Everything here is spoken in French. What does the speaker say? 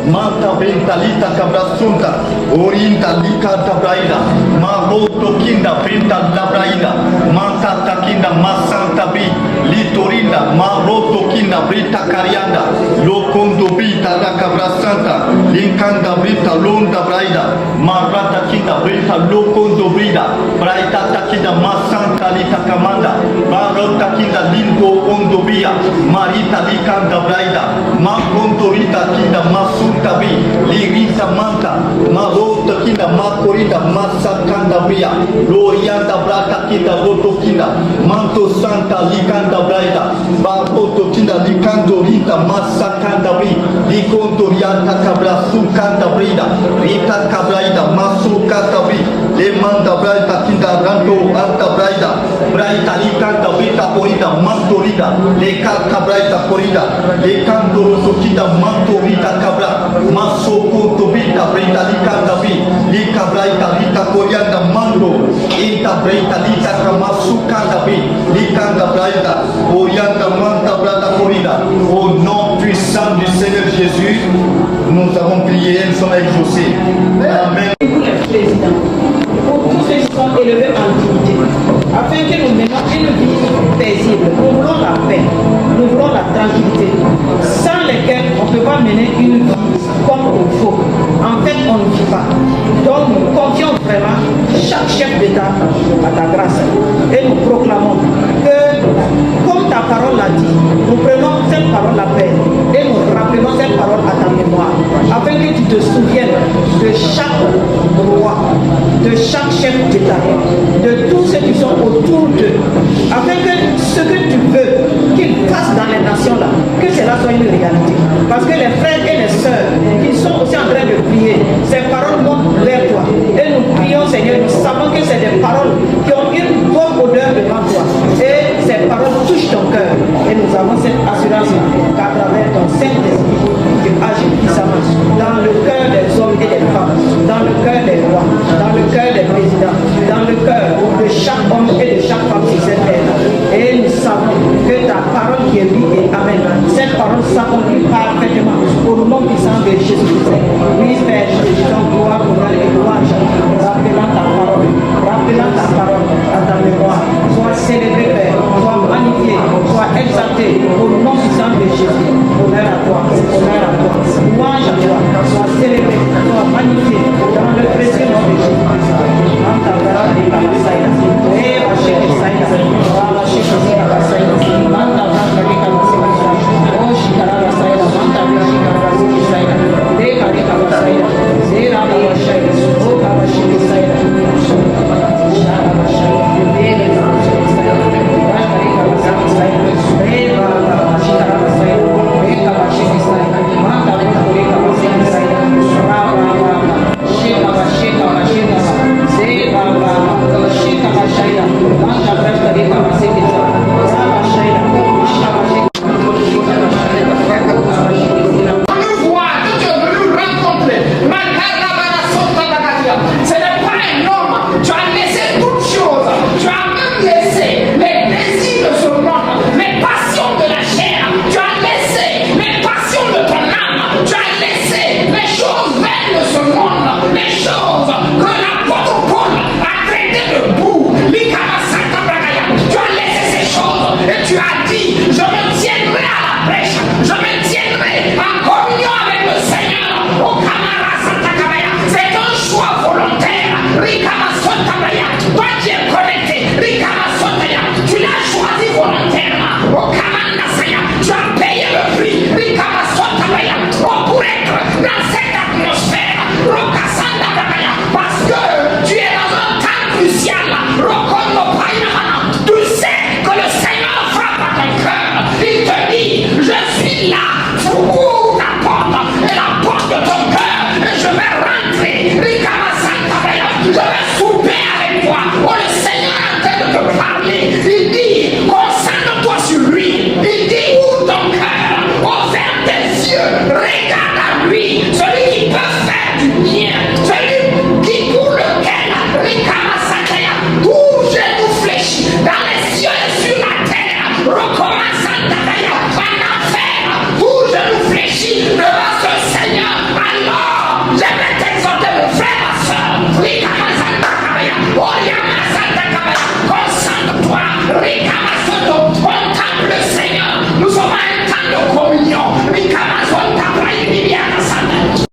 Manta Bentalita Cabrasunta, Orinta Lika Tabraida, Maroto Kinda Benta Labraida, Manta Takinda Masanta Bi, Litorinda, Maroto Kinda Brita Carianda, Locondo Bita La Cabrasanta, Linkanda Brita Londa Braida, Marata Kinda Brita Locondo Brida, Braita Takinda Masanta Lita Camanda, Marota Kinda Lindo Ondobia, Marita Likanda Braida, Macontorita Kinda Masunta Bi, Lirita Manta, Marota Kinda Macorita Masakanda Bia, Lorianda Brata Kinda Roto Kinda, Manto Santa Likanda Braida, Baroto Kinda Likando Rita Masakanda Bi, Likonto Rianta Cabra Sukanda Brida, Rita Cabraida Masukanda Bi, Lemanda Braida Kinda Ranto Anta Braida, Braida Likanda Brita Corida, Mantorida, Lekata Braida Corida, Lekando Roto Kinda Mantorida Cabra, Masoko Tobita Brita Likanda Bi, Likabraida Rita Corianda Mando, Inta Brita Lita Kamasukanda Bi, Likanda Braida, Orianda Manta Brada Corida. Au nom puissant du Seigneur Jésus, nous avons prié, nous sommes exaucés. Amen. Pour tous ceux qui sont élevés en dignité, afin que nous menions une vie paisible. Nous voulons la paix, nous voulons la tranquillité, sans lesquelles on ne peut pas mener une vie comme il faut. En fait, on ne vit pas. Donc, nous confions vraiment chaque chef d'État à ta grâce. Et nous proclamons que, comme ta parole l'a dit, nous prenons cette parole à paix et nous rappelons cette parole à ta mémoire, afin que tu te souviennes de chaque roi, de chaque chef d'État, de tous ceux qui sont autour d'eux, afin que ce que tu veux qu'ils fassent dans les nations là, que cela soit une réalité. Parce que les frères et les sœurs qui sont aussi en train de prier, ces paroles montent vers toi. Et nous prions, Seigneur, nous savons que c'est des paroles qui ont une bonne odeur devant toi. Et ces paroles touchent ton cœur. Et nous avons cette assurance qu'à travers ton Saint-Esprit, tu agis puissamment dans le cœur des hommes et des femmes, dans le cœur des rois, dans le cœur des présidents, dans le cœur de chaque homme et de chaque femme sur cette terre. Et nous savons que ta parole qui est vie et amen, cette parole s'accomplit parfaitement au nom puissant de Jésus-Christ. Oui, Père, je te donne gloire, honneur et louange, rappelant ta parole à ta mémoire. Sois célébré, Père, sois magnifié, sois exalté au nom puissant de Jésus. Honneur à toi, louange à toi, sois célébré, sois magnifié dans le précieux nom de Jésus. Recommence à ta en enfer, où je nous fléchis devant ce Seigneur. un temps de